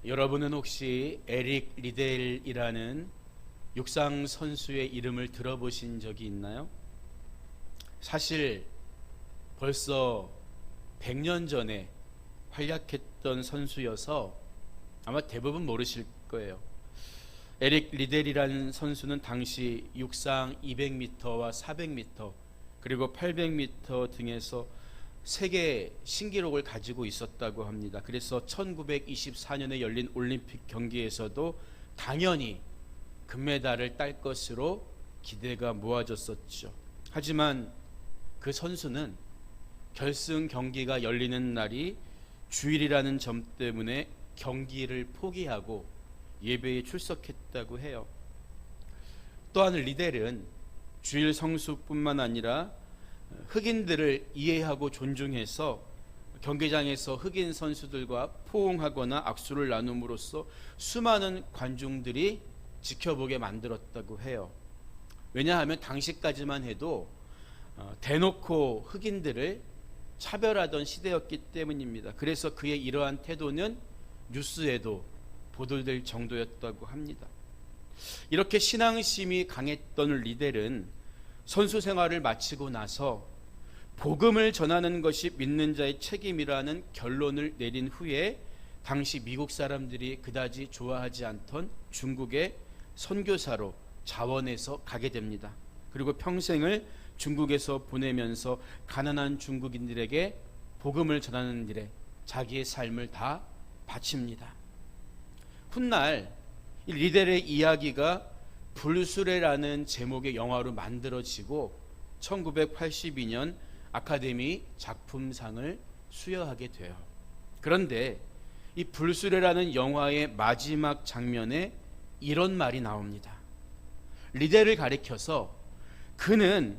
여러분은 혹시 에릭 리델이라는 육상 선수의 이름을 들어보신 적이 있나요? 사실 벌써 100년 전에 활약했던 선수여서 아마 대부분 모르실 거예요. 에릭 리델이라는 선수는 당시 육상 200m와 400m 그리고 800m 등에서 세계 신기록을 가지고 있었다고 합니다. 그래서 1924년에 열린 올림픽 경기에서도 당연히 금메달을 딸 것으로 기대가 모아졌었죠. 하지만 그 선수는 결승 경기가 열리는 날이 주일이라는 점 때문에 경기를 포기하고 예배에 출석했다고 해요. 또한 리델은 주일 성수뿐만 아니라 흑인들을 이해하고 존중해서 경기장에서 흑인 선수들과 포옹하거나 악수를 나눔으로써 수많은 관중들이 지켜보게 만들었다고 해요. 왜냐하면 당시까지만 해도 대놓고 흑인들을 차별하던 시대였기 때문입니다. 그래서 그의 이러한 태도는 뉴스에도 보도될 정도였다고 합니다. 이렇게 신앙심이 강했던 리델은 선수 생활을 마치고 나서 복음을 전하는 것이 믿는 자의 책임이라는 결론을 내린 후에 당시 미국 사람들이 그다지 좋아하지 않던 중국의 선교사로 자원해서 가게 됩니다. 그리고 평생을 중국에서 보내면서 가난한 중국인들에게 복음을 전하는 일에 자기의 삶을 다 바칩니다. 훗날 이 리델의 이야기가 불수레라는 제목의 영화로 만들어지고 1982년 아카데미 작품상을 수여하게 돼요. 그런데 이 불수레라는 영화의 마지막 장면에 이런 말이 나옵니다. 리델을 가리켜서 그는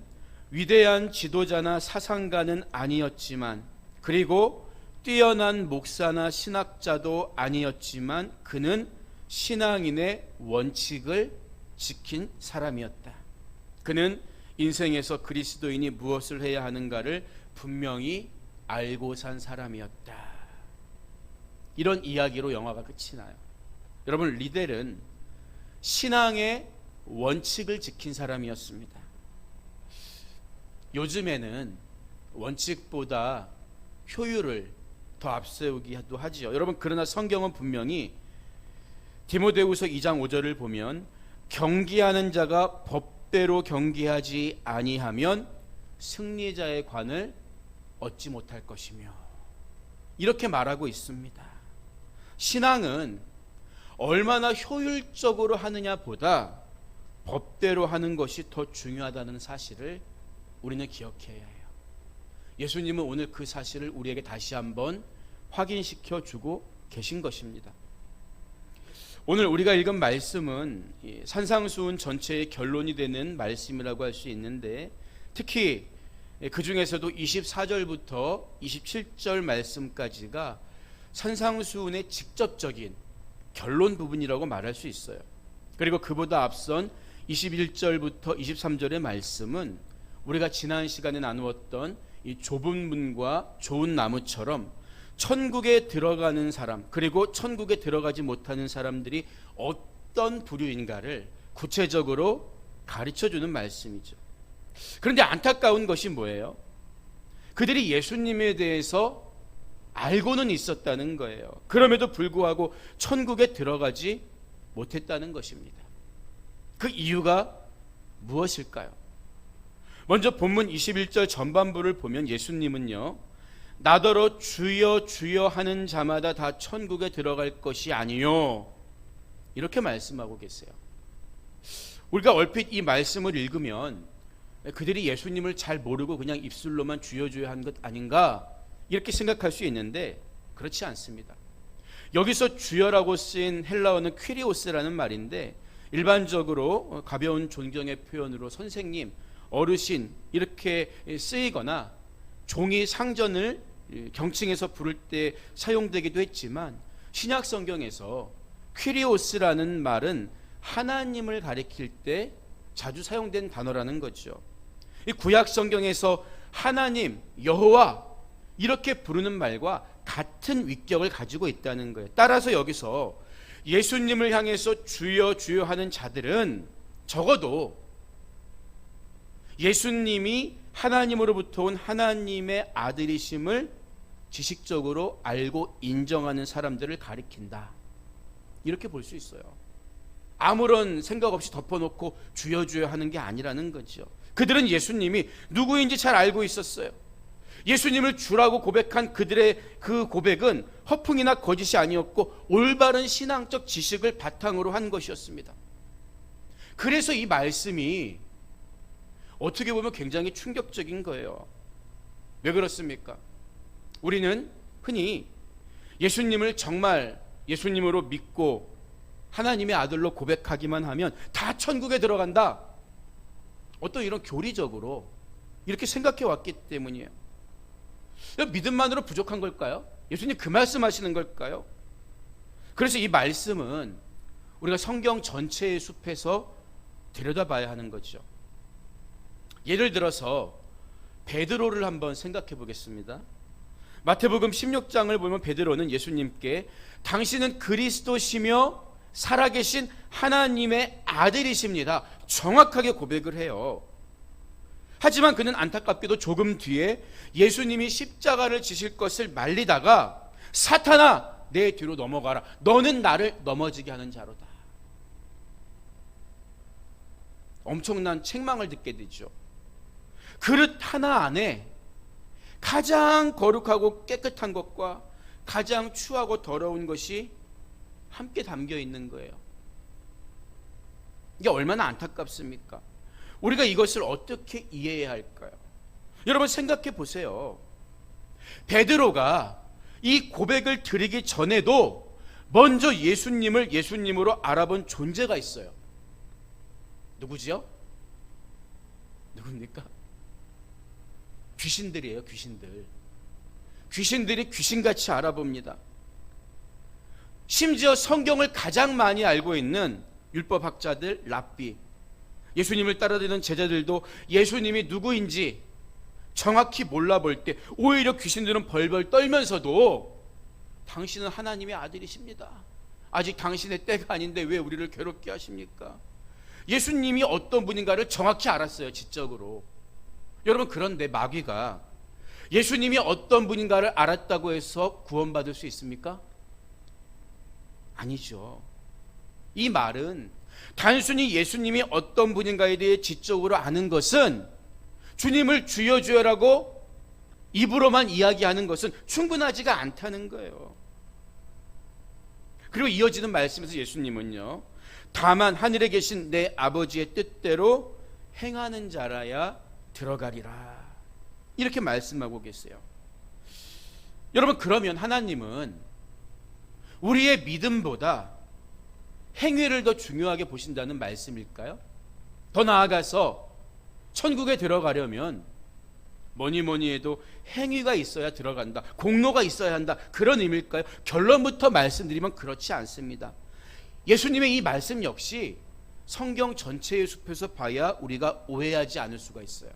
위대한 지도자나 사상가는 아니었지만 그리고 뛰어난 목사나 신학자도 아니었지만 그는 신앙인의 원칙을 지킨 사람이었다. 그는 인생에서 그리스도인이 무엇을 해야 하는가를 분명히 알고 산 사람이었다. 이런 이야기로 영화가 끝이 나요. 여러분, 리델은 신앙의 원칙을 지킨 사람이었습니다. 요즘에는 원칙보다 효율을 더 앞세우기도 하지요. 여러분, 그러나 성경은 분명히 디모데후서 2장 5절을 보면 경기하는 자가 법대로 경기하지 아니하면 승리자의 관을 얻지 못할 것이며 이렇게 말하고 있습니다. 신앙은 얼마나 효율적으로 하느냐 보다 법대로 하는 것이 더 중요하다는 사실을 우리는 기억해야 해요. 예수님은 오늘 그 사실을 우리에게 다시 한번 확인시켜 주고 계신 것입니다. 오늘 우리가 읽은 말씀은 산상수훈 전체의 결론이 되는 말씀이라고 할 수 있는데 특히 그 중에서도 24절부터 27절 말씀까지가 산상수훈의 직접적인 결론 부분이라고 말할 수 있어요. 그리고 그보다 앞선 21절부터 23절의 말씀은 우리가 지난 시간에 나누었던 이 좁은 문과 좋은 나무처럼 천국에 들어가는 사람 그리고 천국에 들어가지 못하는 사람들이 어떤 부류인가를 구체적으로 가르쳐주는 말씀이죠. 그런데 안타까운 것이 뭐예요? 그들이 예수님에 대해서 알고는 있었다는 거예요. 그럼에도 불구하고 천국에 들어가지 못했다는 것입니다. 그 이유가 무엇일까요? 먼저 본문 21절 전반부를 보면 예수님은요, 나더러 주여 주여 하는 자마다 다 천국에 들어갈 것이 아니요, 이렇게 말씀하고 계세요. 우리가 얼핏 이 말씀을 읽으면 그들이 예수님을 잘 모르고 그냥 입술로만 주여 주여 한 것 아닌가 이렇게 생각할 수 있는데 그렇지 않습니다. 여기서 주여라고 쓰인 헬라어는 퀴리오스라는 말인데 일반적으로 가벼운 존경의 표현으로 선생님, 어르신 이렇게 쓰이거나 종이 상전을 경칭해서 부를 때 사용되기도 했지만 신약 성경에서 퀴리오스라는 말은 하나님을 가리킬 때 자주 사용된 단어라는 거죠. 이 구약 성경에서 하나님, 여호와 이렇게 부르는 말과 같은 위격을 가지고 있다는 거예요. 따라서 여기서 예수님을 향해서 주여 주여 하는 자들은 적어도 예수님이 하나님으로부터 온 하나님의 아들이심을 지식적으로 알고 인정하는 사람들을 가리킨다, 이렇게 볼 수 있어요. 아무런 생각 없이 덮어놓고 주여 주여 하는 게 아니라는 거죠. 그들은 예수님이 누구인지 잘 알고 있었어요. 예수님을 주라고 고백한 그들의 그 고백은 허풍이나 거짓이 아니었고 올바른 신앙적 지식을 바탕으로 한 것이었습니다. 그래서 이 말씀이 어떻게 보면 굉장히 충격적인 거예요. 왜 그렇습니까? 우리는 흔히 예수님을 정말 예수님으로 믿고 하나님의 아들로 고백하기만 하면 다 천국에 들어간다, 어떤 이런 교리적으로 이렇게 생각해 왔기 때문이에요. 믿음만으로 부족한 걸까요? 예수님 그 말씀하시는 걸까요? 그래서 이 말씀은 우리가 성경 전체의 숲에서 들여다봐야 하는 거죠. 예를 들어서 베드로를 한번 생각해 보겠습니다. 마태복음 16장을 보면 베드로는 예수님께 당신은 그리스도시며 살아계신 하나님의 아들이십니다, 정확하게 고백을 해요. 하지만 그는 안타깝게도 조금 뒤에 예수님이 십자가를 지실 것을 말리다가 사탄아 내 뒤로 넘어가라, 너는 나를 넘어지게 하는 자로다, 엄청난 책망을 듣게 되죠. 그릇 하나 안에 가장 거룩하고 깨끗한 것과 가장 추하고 더러운 것이 함께 담겨 있는 거예요. 이게 얼마나 안타깝습니까? 우리가 이것을 어떻게 이해해야 할까요? 여러분 생각해 보세요. 베드로가 이 고백을 드리기 전에도 먼저 예수님을 예수님으로 알아본 존재가 있어요. 누구지요? 누굽니까? 귀신들이에요. 귀신들이 귀신같이 알아봅니다. 심지어 성경을 가장 많이 알고 있는 율법학자들, 랍비, 예수님을 따라드는 제자들도 예수님이 누구인지 정확히 몰라볼 때 오히려 귀신들은 벌벌 떨면서도 당신은 하나님의 아들이십니다, 아직 당신의 때가 아닌데 왜 우리를 괴롭게 하십니까? 예수님이 어떤 분인가를 정확히 알았어요, 지적으로. 여러분, 그런데 마귀가 예수님이 어떤 분인가를 알았다고 해서 구원받을 수 있습니까? 아니죠. 이 말은 단순히 예수님이 어떤 분인가에 대해 지적으로 아는 것은, 주님을 주여 주여라고 입으로만 이야기하는 것은 충분하지가 않다는 거예요. 그리고 이어지는 말씀에서 예수님은요, 다만 하늘에 계신 내 아버지의 뜻대로 행하는 자라야 들어가리라, 이렇게 말씀하고 계세요. 여러분, 그러면 하나님은 우리의 믿음보다 행위를 더 중요하게 보신다는 말씀일까요? 더 나아가서 천국에 들어가려면 뭐니 해도 행위가 있어야 들어간다, 공로가 있어야 한다, 그런 의미일까요? 결론부터 말씀드리면 그렇지 않습니다. 예수님의 이 말씀 역시 성경 전체의 숲에서 봐야 우리가 오해하지 않을 수가 있어요.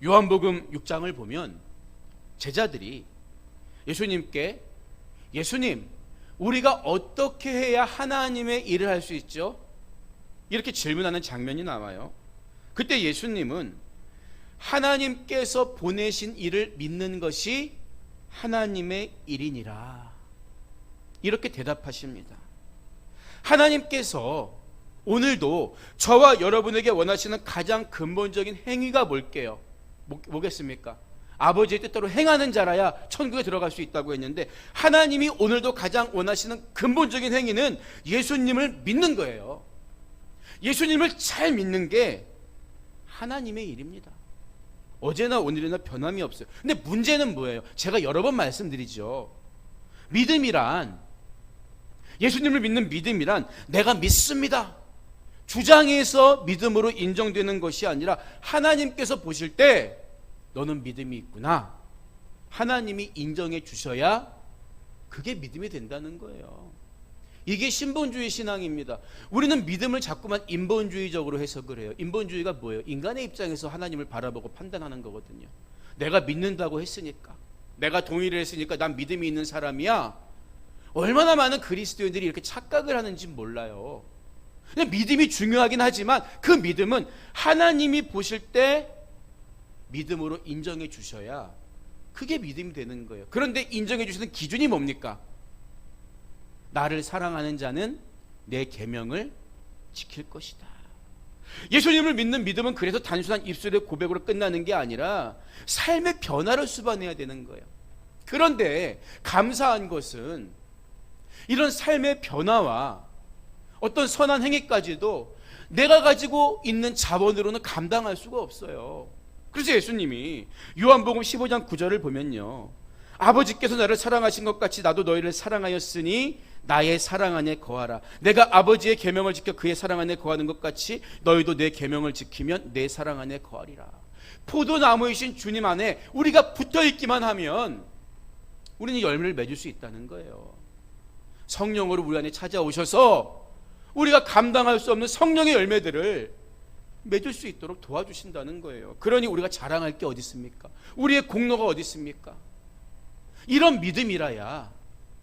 요한복음 6장을 보면 제자들이 예수님께, 예수님, 우리가 어떻게 해야 하나님의 일을 할 수 있죠? 이렇게 질문하는 장면이 나와요. 그때 예수님은 하나님께서 보내신 일을 믿는 것이 하나님의 일이니라, 이렇게 대답하십니다. 하나님께서 오늘도 저와 여러분에게 원하시는 가장 근본적인 행위가 뭘게요? 뭐겠습니까? 아버지의 뜻대로 행하는 자라야 천국에 들어갈 수 있다고 했는데, 하나님이 오늘도 가장 원하시는 근본적인 행위는 예수님을 믿는 거예요. 예수님을 잘 믿는 게 하나님의 일입니다. 어제나 오늘이나 변함이 없어요. 근데 문제는 뭐예요? 제가 여러 번 말씀드리죠. 믿음이란, 예수님을 믿는 믿음이란 내가 믿습니다, 주장해서 믿음으로 인정되는 것이 아니라 하나님께서 보실 때 너는 믿음이 있구나, 하나님이 인정해 주셔야 그게 믿음이 된다는 거예요. 이게 신본주의 신앙입니다. 우리는 믿음을 자꾸만 인본주의적으로 해석을 해요. 인본주의가 뭐예요? 인간의 입장에서 하나님을 바라보고 판단하는 거거든요. 내가 믿는다고 했으니까, 내가 동의를 했으니까 난 믿음이 있는 사람이야. 얼마나 많은 그리스도인들이 이렇게 착각을 하는지 몰라요. 근데 믿음이 중요하긴 하지만 그 믿음은 하나님이 보실 때 믿음으로 인정해 주셔야 그게 믿음이 되는 거예요. 그런데 인정해 주시는 기준이 뭡니까? 나를 사랑하는 자는 내 계명을 지킬 것이다. 예수님을 믿는 믿음은 그래서 단순한 입술의 고백으로 끝나는 게 아니라 삶의 변화를 수반해야 되는 거예요. 그런데 감사한 것은 이런 삶의 변화와 어떤 선한 행위까지도 내가 가지고 있는 자본으로는 감당할 수가 없어요. 그래서 예수님이 요한복음 15장 9절을 보면요, 아버지께서 나를 사랑하신 것 같이 나도 너희를 사랑하였으니 나의 사랑 안에 거하라. 내가 아버지의 계명을 지켜 그의 사랑 안에 거하는 것 같이 너희도 내 계명을 지키면 내 사랑 안에 거하리라. 포도나무이신 주님 안에 우리가 붙어있기만 하면 우리는 열매를 맺을 수 있다는 거예요. 성령으로 우리 안에 찾아오셔서 우리가 감당할 수 없는 성령의 열매들을 맺을 수 있도록 도와주신다는 거예요. 그러니 우리가 자랑할 게 어디 있습니까? 우리의 공로가 어디 있습니까? 이런 믿음이라야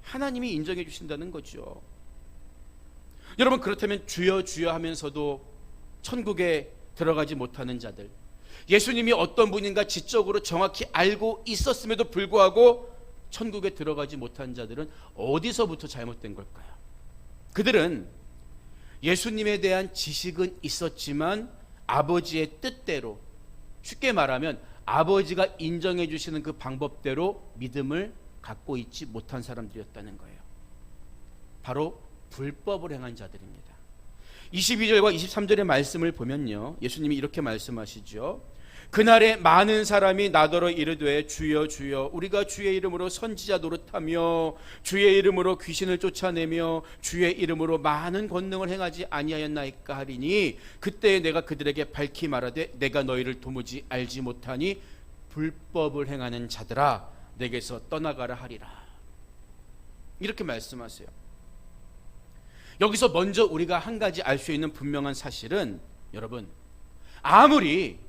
하나님이 인정해 주신다는 거죠. 여러분, 그렇다면 주여 주여 하면서도 천국에 들어가지 못하는 자들, 예수님이 어떤 분인가 지적으로 정확히 알고 있었음에도 불구하고 천국에 들어가지 못한 자들은 어디서부터 잘못된 걸까요? 그들은 예수님에 대한 지식은 있었지만 아버지의 뜻대로, 쉽게 말하면 아버지가 인정해 주시는 그 방법대로 믿음을 갖고 있지 못한 사람들이었다는 거예요. 바로 불법을 행한 자들입니다. 22절과 23절의 말씀을 보면요, 예수님이 이렇게 말씀하시죠. 그날에 많은 사람이 나더러 이르되 주여 주여 우리가 주의 이름으로 선지자 노릇하며 주의 이름으로 귀신을 쫓아내며 주의 이름으로 많은 권능을 행하지 아니하였나이까 하리니 그때 내가 그들에게 밝히 말하되 내가 너희를 도무지 알지 못하니 불법을 행하는 자들아 내게서 떠나가라 하리라. 이렇게 말씀하세요. 여기서 먼저 우리가 한 가지 알 수 있는 분명한 사실은, 여러분, 아무리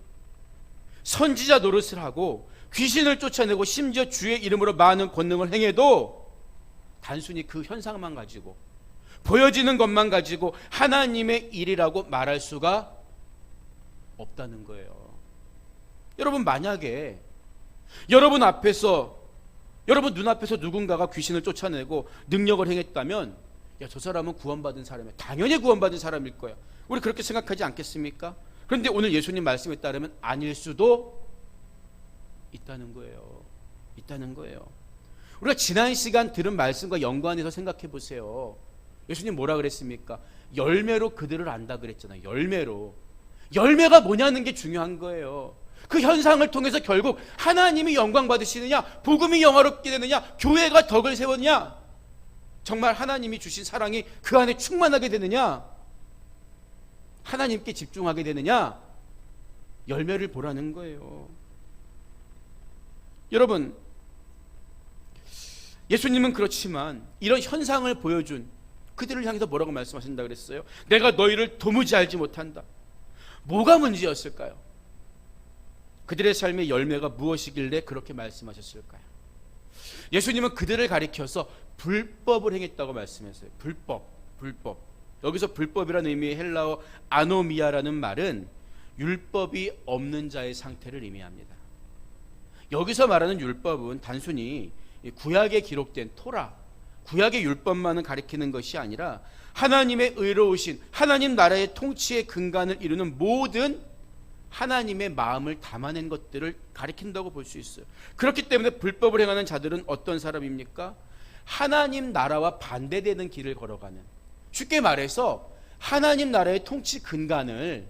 선지자 노릇을 하고 귀신을 쫓아내고 심지어 주의 이름으로 많은 권능을 행해도 단순히 그 현상만 가지고, 보여지는 것만 가지고 하나님의 일이라고 말할 수가 없다는 거예요. 여러분, 만약에 여러분 눈앞에서 누군가가 귀신을 쫓아내고 능력을 행했다면, 야, 저 사람은 구원받은 사람이야. 당연히 구원받은 사람일 거야. 우리 그렇게 생각하지 않겠습니까? 그런데 오늘 예수님 말씀에 따르면 아닐 수도 있다는 거예요. 있다는 거예요. 우리가 지난 시간 들은 말씀과 연관해서 생각해 보세요. 예수님 뭐라 그랬습니까? 열매로 그들을 안다 그랬잖아요. 열매로. 열매가 뭐냐는 게 중요한 거예요. 그 현상을 통해서 결국 하나님이 영광 받으시느냐, 복음이 영화롭게 되느냐, 교회가 덕을 세우느냐, 정말 하나님이 주신 사랑이 그 안에 충만하게 되느냐, 하나님께 집중하게 되느냐, 열매를 보라는 거예요. 여러분, 예수님은 그렇지만 이런 현상을 보여준 그들을 향해서 뭐라고 말씀하신다 그랬어요? 내가 너희를 도무지 알지 못한다. 뭐가 문제였을까요? 그들의 삶의 열매가 무엇이길래 그렇게 말씀하셨을까요? 예수님은 그들을 가리켜서 불법을 행했다고 말씀했어요. 불법. 여기서 불법이라는 의미의 헬라어 아노미아라는 말은 율법이 없는 자의 상태를 의미합니다. 여기서 말하는 율법은 단순히 구약에 기록된 토라, 구약의 율법만을 가리키는 것이 아니라 하나님의 의로우신 하나님 나라의 통치의 근간을 이루는 모든 하나님의 마음을 담아낸 것들을 가리킨다고 볼 수 있어요. 그렇기 때문에 불법을 행하는 자들은 어떤 사람입니까? 하나님 나라와 반대되는 길을 걸어가는, 쉽게 말해서 하나님 나라의 통치 근간을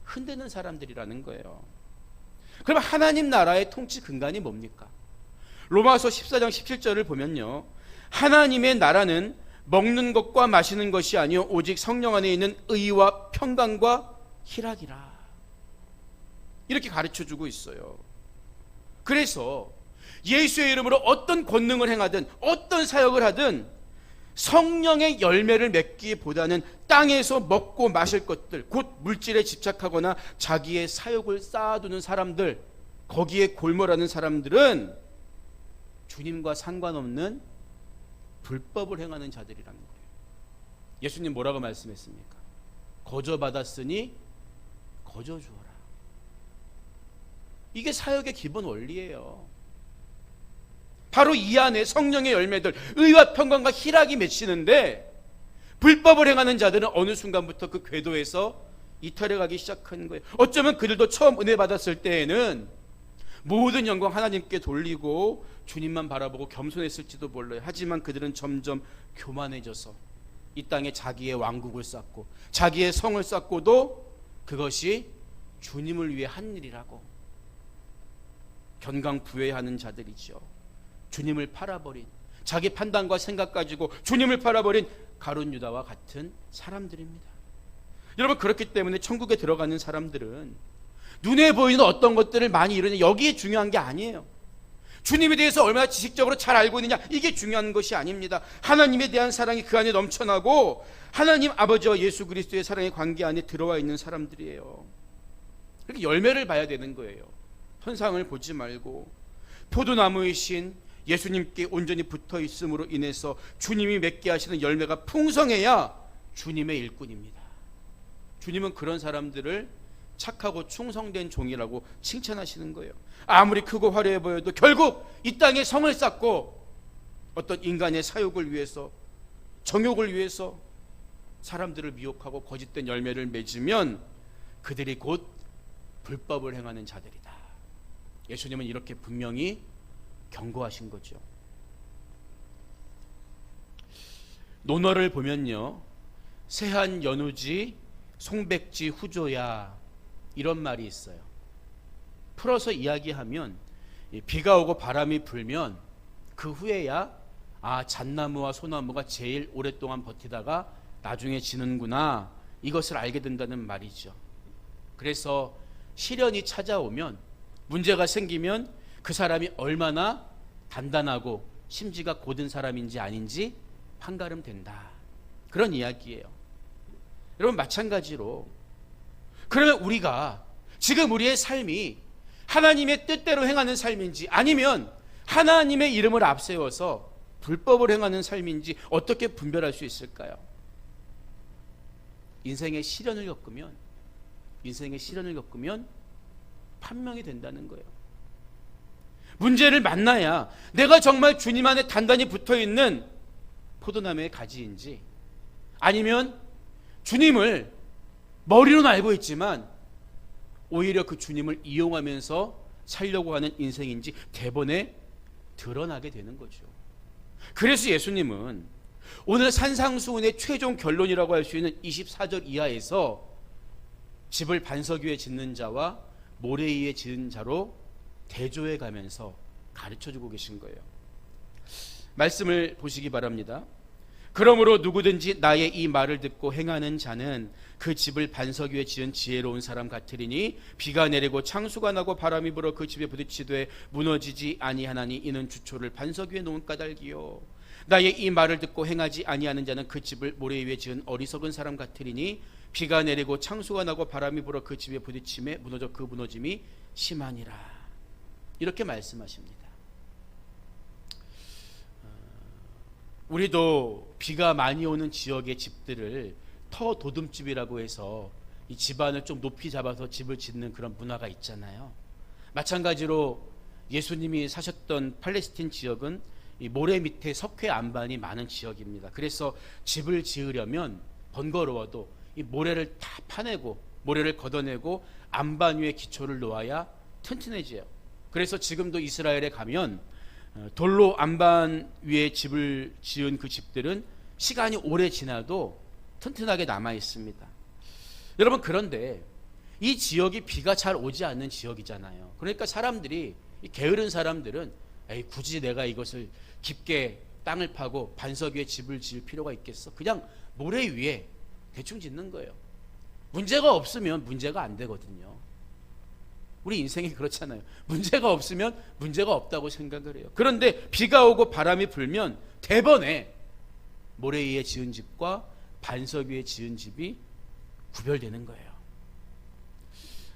흔드는 사람들이라는 거예요. 그럼 하나님 나라의 통치 근간이 뭡니까? 로마서 14장 17절을 보면요, 하나님의 나라는 먹는 것과 마시는 것이 아니요 오직 성령 안에 있는 의와 평강과 희락이라, 이렇게 가르쳐주고 있어요. 그래서 예수의 이름으로 어떤 권능을 행하든 어떤 사역을 하든 성령의 열매를 맺기보다는 땅에서 먹고 마실 것들, 곧 물질에 집착하거나 자기의 사욕을 쌓아두는 사람들, 거기에 골몰하는 사람들은 주님과 상관없는 불법을 행하는 자들이라는 거예요. 예수님 뭐라고 말씀했습니까? 거저 받았으니 거저 주어라. 이게 사역의 기본 원리예요. 바로 이 안에 성령의 열매들, 의와 평강과 희락이 맺히는데, 불법을 행하는 자들은 어느 순간부터 그 궤도에서 이탈해 가기 시작하는 거예요. 어쩌면 그들도 처음 은혜 받았을 때에는 모든 영광 하나님께 돌리고 주님만 바라보고 겸손했을지도 몰라요. 하지만 그들은 점점 교만해져서 이 땅에 자기의 왕국을 쌓고 자기의 성을 쌓고도 그것이 주님을 위해 한 일이라고 견강부회하는 자들이죠. 주님을 팔아버린, 자기 판단과 생각 가지고 주님을 팔아버린 가룟 유다와 같은 사람들입니다. 여러분, 그렇기 때문에 천국에 들어가는 사람들은 눈에 보이는 어떤 것들을 많이 이루냐, 여기에 중요한 게 아니에요. 주님에 대해서 얼마나 지식적으로 잘 알고 있느냐, 이게 중요한 것이 아닙니다. 하나님에 대한 사랑이 그 안에 넘쳐나고 하나님 아버지와 예수 그리스도의 사랑의 관계 안에 들어와 있는 사람들이에요. 그렇게 열매를 봐야 되는 거예요. 현상을 보지 말고. 포도나무이신 예수님께 온전히 붙어 있음으로 인해서 주님이 맺게 하시는 열매가 풍성해야 주님의 일꾼입니다. 주님은 그런 사람들을 착하고 충성된 종이라고 칭찬하시는 거예요. 아무리 크고 화려해 보여도 결국 이 땅에 성을 쌓고 어떤 인간의 사욕을 위해서, 정욕을 위해서 사람들을 미혹하고 거짓된 열매를 맺으면 그들이 곧 불법을 행하는 자들이다. 예수님은 이렇게 분명히 경고하신 거죠. 논어를 보면요, 세한 연우지 송백지 후조야, 이런 말이 있어요. 풀어서 이야기하면 비가 오고 바람이 불면 그 후에야 잣나무와 소나무가 제일 오랫동안 버티다가 나중에 지는구나, 이것을 알게 된다는 말이죠. 그래서 시련이 찾아오면, 문제가 생기면 그 사람이 얼마나 단단하고 심지가 곧은 사람인지 아닌지 판가름 된다, 그런 이야기예요. 여러분, 마찬가지로 그러면 우리가 지금 우리의 삶이 하나님의 뜻대로 행하는 삶인지 아니면 하나님의 이름을 앞세워서 불법을 행하는 삶인지 어떻게 분별할 수 있을까요? 인생의 시련을 겪으면 판명이 된다는 거예요. 문제를 만나야 내가 정말 주님 안에 단단히 붙어있는 포도나무의 가지인지, 아니면 주님을 머리로는 알고 있지만 오히려 그 주님을 이용하면서 살려고 하는 인생인지 대번에 드러나게 되는 거죠. 그래서 예수님은 오늘 산상수훈의 최종 결론이라고 할 수 있는 24절 이하에서 집을 반석 위에 짓는 자와 모래 위에 짓는 자로 대조해 가면서 가르쳐주고 계신 거예요. 말씀을 보시기 바랍니다. 그러므로 누구든지 나의 이 말을 듣고 행하는 자는 그 집을 반석 위에 지은 지혜로운 사람 같으리니 비가 내리고 창수가 나고 바람이 불어 그 집에 부딪히되 무너지지 아니하나니 이는 주초를 반석 위에 놓은 까닭이요. 나의 이 말을 듣고 행하지 아니하는 자는 그 집을 모래 위에 지은 어리석은 사람 같으리니 비가 내리고 창수가 나고 바람이 불어 그 집에 부딪힘에 무너져 그 무너짐이 심하니라. 이렇게 말씀하십니다. 우리도 비가 많이 오는 지역의 집들을 터 도둠집이라고 해서 이 집안을 좀 높이 잡아서 집을 짓는 그런 문화가 있잖아요. 마찬가지로 예수님이 사셨던 팔레스틴 지역은 이 모래 밑에 석회 안반이 많은 지역입니다. 그래서 집을 지으려면 번거로워도 이 모래를 다 파내고 모래를 걷어내고 안반 위에 기초를 놓아야 튼튼해져요. 그래서 지금도 이스라엘에 가면 돌로 안반 위에 집을 지은 그 집들은 시간이 오래 지나도 튼튼하게 남아 있습니다. 여러분, 그런데 이 지역이 비가 잘 오지 않는 지역이잖아요. 그러니까 사람들이, 게으른 사람들은 굳이 내가 이것을 깊게 땅을 파고 반석 위에 집을 지을 필요가 있겠어? 그냥 모래 위에 대충 짓는 거예요. 문제가 없으면 문제가 안 되거든요. 우리 인생이 그렇잖아요. 문제가 없으면 문제가 없다고 생각을 해요. 그런데 비가 오고 바람이 불면 대번에 모래 위에 지은 집과 반석 위에 지은 집이 구별되는 거예요.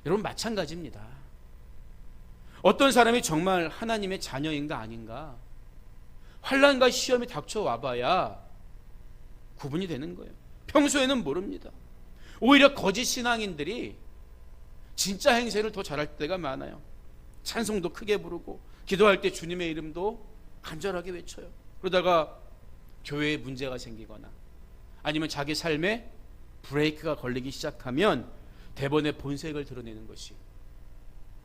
여러분, 마찬가지입니다. 어떤 사람이 정말 하나님의 자녀인가 아닌가, 환난과 시험이 닥쳐와 봐야 구분이 되는 거예요. 평소에는 모릅니다. 오히려 거짓 신앙인들이 진짜 행세를 더 잘할 때가 많아요. 찬송도 크게 부르고 기도할 때 주님의 이름도 간절하게 외쳐요. 그러다가 교회에 문제가 생기거나 아니면 자기 삶에 브레이크가 걸리기 시작하면 대번에 본색을 드러내는 것이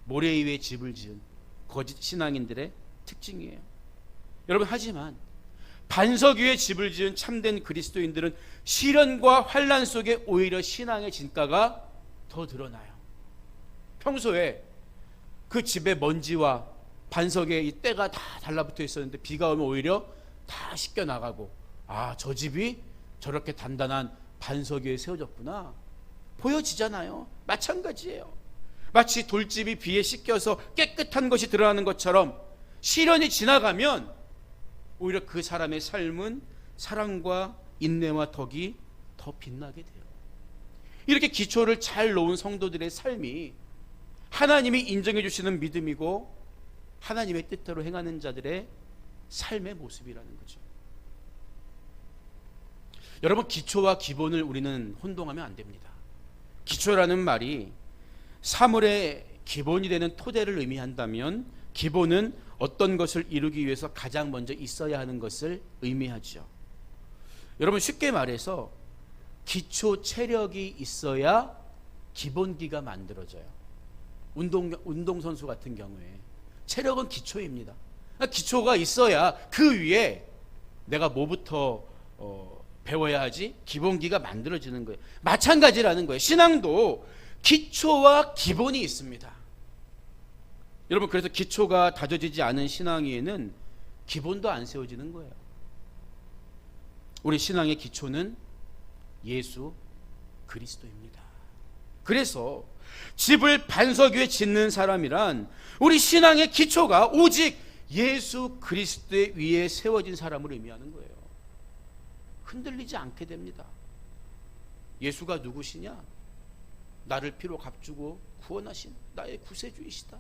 모래 위에 집을 지은 거짓 신앙인들의 특징이에요. 여러분, 하지만 반석 위에 집을 지은 참된 그리스도인들은 시련과 환난 속에 오히려 신앙의 진가가 더 드러나요. 평소에 그 집의 먼지와 반석에 이 때가 다 달라붙어 있었는데 비가 오면 오히려 다 씻겨 나가고, 아, 저 집이 저렇게 단단한 반석 위에 세워졌구나 보여지잖아요. 마찬가지예요. 마치 돌집이 비에 씻겨서 깨끗한 것이 드러나는 것처럼 시련이 지나가면 오히려 그 사람의 삶은 사랑과 인내와 덕이 더 빛나게 돼요. 이렇게 기초를 잘 놓은 성도들의 삶이 하나님이 인정해 주시는 믿음이고 하나님의 뜻대로 행하는 자들의 삶의 모습이라는 거죠. 여러분, 기초와 기본을 우리는 혼동하면 안 됩니다. 기초라는 말이 사물의 기본이 되는 토대를 의미한다면 기본은 어떤 것을 이루기 위해서 가장 먼저 있어야 하는 것을 의미하죠. 여러분, 쉽게 말해서 기초 체력이 있어야 기본기가 만들어져요. 운동선수 같은 경우에 체력은 기초입니다. 기초가 있어야 그 위에 내가 뭐부터 배워야 하지? 기본기가 만들어지는 거예요. 마찬가지라는 거예요. 신앙도 기초와 기본이 있습니다. 여러분, 그래서 기초가 다져지지 않은 신앙에는 기본도 안 세워지는 거예요. 우리 신앙의 기초는 예수 그리스도입니다. 그래서 집을 반석 위에 짓는 사람이란 우리 신앙의 기초가 오직 예수 그리스도 위에 세워진 사람을 의미하는 거예요. 흔들리지 않게 됩니다. 예수가 누구시냐? 나를 피로 값주고 구원하신 나의 구세주이시다.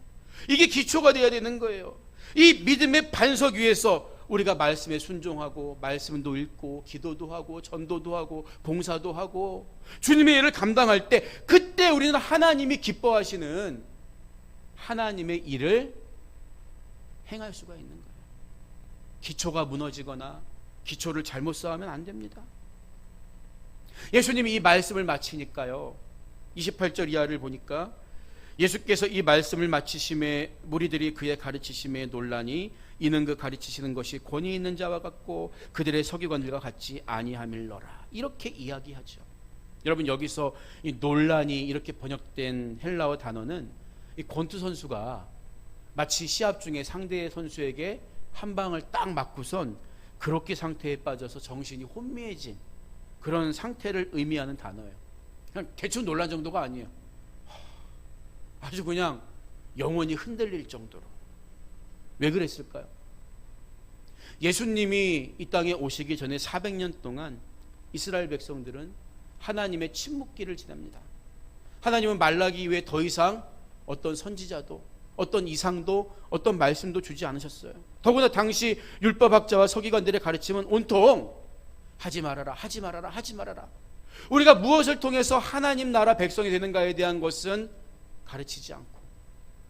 이게 기초가 되어야 되는 거예요. 이 믿음의 반석 위에서 우리가 말씀에 순종하고 말씀도 읽고 기도도 하고 전도도 하고 봉사도 하고 주님의 일을 감당할 때, 그때 우리는 하나님이 기뻐하시는 하나님의 일을 행할 수가 있는 거예요. 기초가 무너지거나 기초를 잘못 쌓으면 안 됩니다. 예수님이 이 말씀을 마치니까요, 28절 이하를 보니까 예수께서 이 말씀을 마치심에 무리들이 그의 가르치심에 논란이, 이는 그 가르치시는 것이 권위 있는 자와 같고 그들의 서기관들과 같지 아니함일러라, 이렇게 이야기하죠. 여러분, 여기서 이 논란이 이렇게 번역된 헬라어 단어는 이 권투 선수가 마치 시합 중에 상대 선수에게 한 방을 딱 맞고선 그렇게 상태에 빠져서 정신이 혼미해진 그런 상태를 의미하는 단어예요. 그냥 대충 논란 정도가 아니에요. 아주 그냥 영혼이 흔들릴 정도로. 왜 그랬을까요? 예수님이 이 땅에 오시기 전에 400년 동안 이스라엘 백성들은 하나님의 침묵기를 지냅니다. 하나님은 말라기 이후에 더 이상 어떤 선지자도 어떤 이상도 어떤 말씀도 주지 않으셨어요. 더구나 당시 율법학자와 서기관들의 가르침은 온통 하지 말아라, 하지 말아라, 하지 말아라. 우리가 무엇을 통해서 하나님 나라 백성이 되는가에 대한 것은 가르치지 않고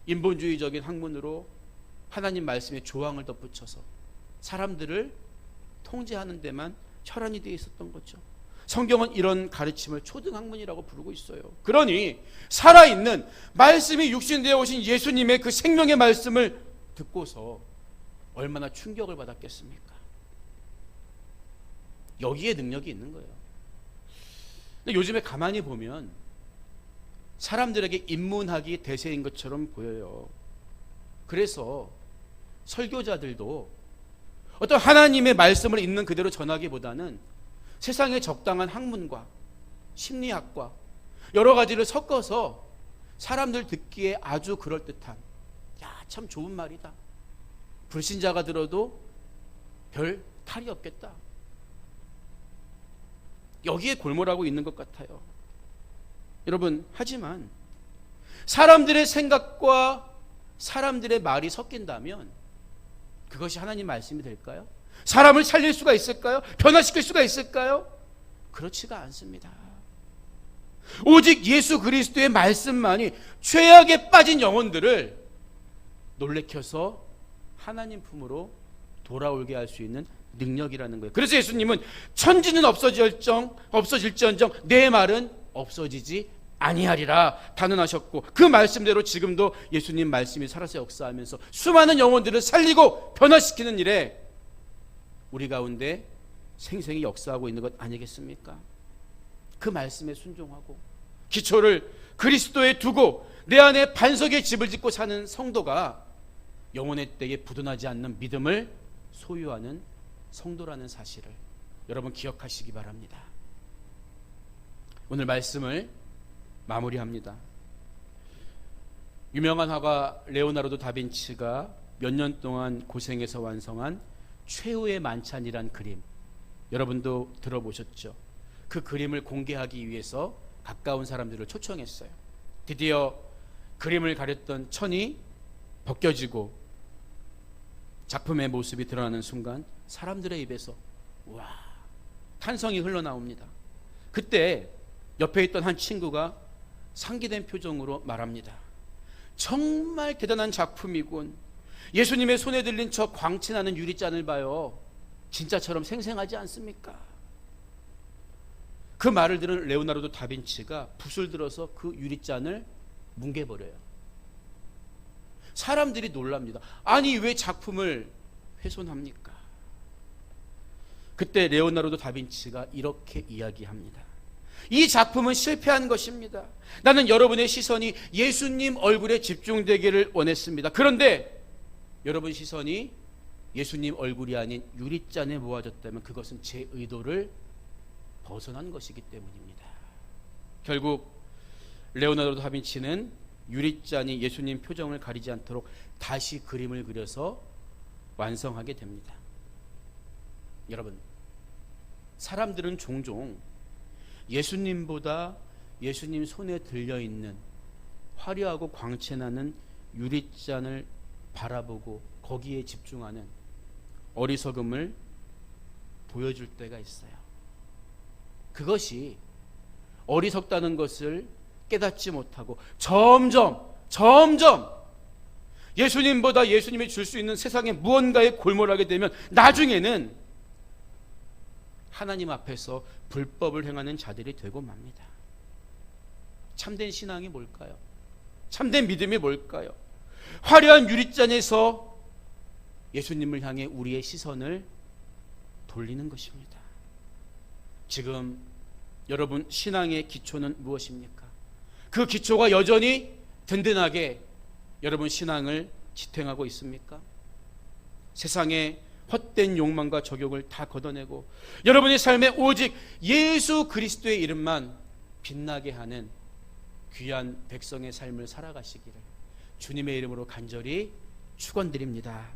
인본주의적인 학문으로 하나님 말씀에 조항을 덧붙여서 사람들을 통제하는 데만 혈안이 되어 있었던 거죠. 성경은 이런 가르침을 초등학문이라고 부르고 있어요. 그러니 살아있는 말씀이 육신되어 오신 예수님의 그 생명의 말씀을 듣고서 얼마나 충격을 받았겠습니까? 여기에 능력이 있는 거예요. 근데 요즘에 가만히 보면 사람들에게 입문하기 대세인 것처럼 보여요. 그래서 설교자들도 어떤 하나님의 말씀을 있는 그대로 전하기보다는 세상에 적당한 학문과 심리학과 여러 가지를 섞어서 사람들 듣기에 아주 그럴듯한, 야, 참 좋은 말이다, 불신자가 들어도 별 탈이 없겠다, 여기에 골몰하고 있는 것 같아요. 여러분, 하지만 사람들의 생각과 사람들의 말이 섞인다면 그것이 하나님 말씀이 될까요? 사람을 살릴 수가 있을까요? 변화시킬 수가 있을까요? 그렇지가 않습니다. 오직 예수 그리스도의 말씀만이 죄악에 빠진 영혼들을 놀래켜서 하나님 품으로 돌아오게 할 수 있는 능력이라는 거예요. 그래서 예수님은 천지는 없어질지언정 내 말은 없어지지 아니하리라 단언하셨고, 그 말씀대로 지금도 예수님 말씀이 살아서 역사하면서 수많은 영혼들을 살리고 변화시키는 일에 우리 가운데 생생히 역사하고 있는 것 아니겠습니까? 그 말씀에 순종하고 기초를 그리스도에 두고 내 안에 반석의 집을 짓고 사는 성도가 영혼의 때에 부도나지 않는 믿음을 소유하는 성도라는 사실을 여러분 기억하시기 바랍니다. 오늘 말씀을 마무리합니다. 유명한 화가 레오나르도 다빈치가 몇 년 동안 고생해서 완성한 최후의 만찬이란 그림, 여러분도 들어보셨죠? 그 그림을 공개하기 위해서 가까운 사람들을 초청했어요. 드디어 그림을 가렸던 천이 벗겨지고 작품의 모습이 드러나는 순간 사람들의 입에서 와, 탄성이 흘러나옵니다. 그때 옆에 있던 한 친구가 상기된 표정으로 말합니다. 정말 대단한 작품이군. 예수님의 손에 들린 저 광채나는 유리잔을 봐요. 진짜처럼 생생하지 않습니까? 그 말을 들은 레오나르도 다빈치가 붓을 들어서 그 유리잔을 뭉개버려요. 사람들이 놀랍니다. 아니, 왜 작품을 훼손합니까? 그때 레오나르도 다빈치가 이렇게 이야기합니다. 이 작품은 실패한 것입니다. 나는 여러분의 시선이 예수님 얼굴에 집중되기를 원했습니다. 그런데 여러분 시선이 예수님 얼굴이 아닌 유리잔에 모아졌다면 그것은 제 의도를 벗어난 것이기 때문입니다. 결국 레오나르도 다빈치는 유리잔이 예수님 표정을 가리지 않도록 다시 그림을 그려서 완성하게 됩니다. 여러분, 사람들은 종종 예수님보다 예수님 손에 들려있는 화려하고 광채나는 유리잔을 바라보고 거기에 집중하는 어리석음을 보여줄 때가 있어요. 그것이 어리석다는 것을 깨닫지 못하고 점점 예수님보다 예수님이 줄 수 있는 세상의 무언가에 골몰하게 되면 나중에는 하나님 앞에서 불법을 행하는 자들이 되고 맙니다. 참된 신앙이 뭘까요? 참된 믿음이 뭘까요? 화려한 유리잔에서 예수님을 향해 우리의 시선을 돌리는 것입니다. 지금 여러분 신앙의 기초는 무엇입니까? 그 기초가 여전히 든든하게 여러분 신앙을 지탱하고 있습니까? 세상의 헛된 욕망과 적욕을 다 걷어내고 여러분의 삶에 오직 예수 그리스도의 이름만 빛나게 하는 귀한 백성의 삶을 살아가시기를 주님의 이름으로 간절히 축원드립니다.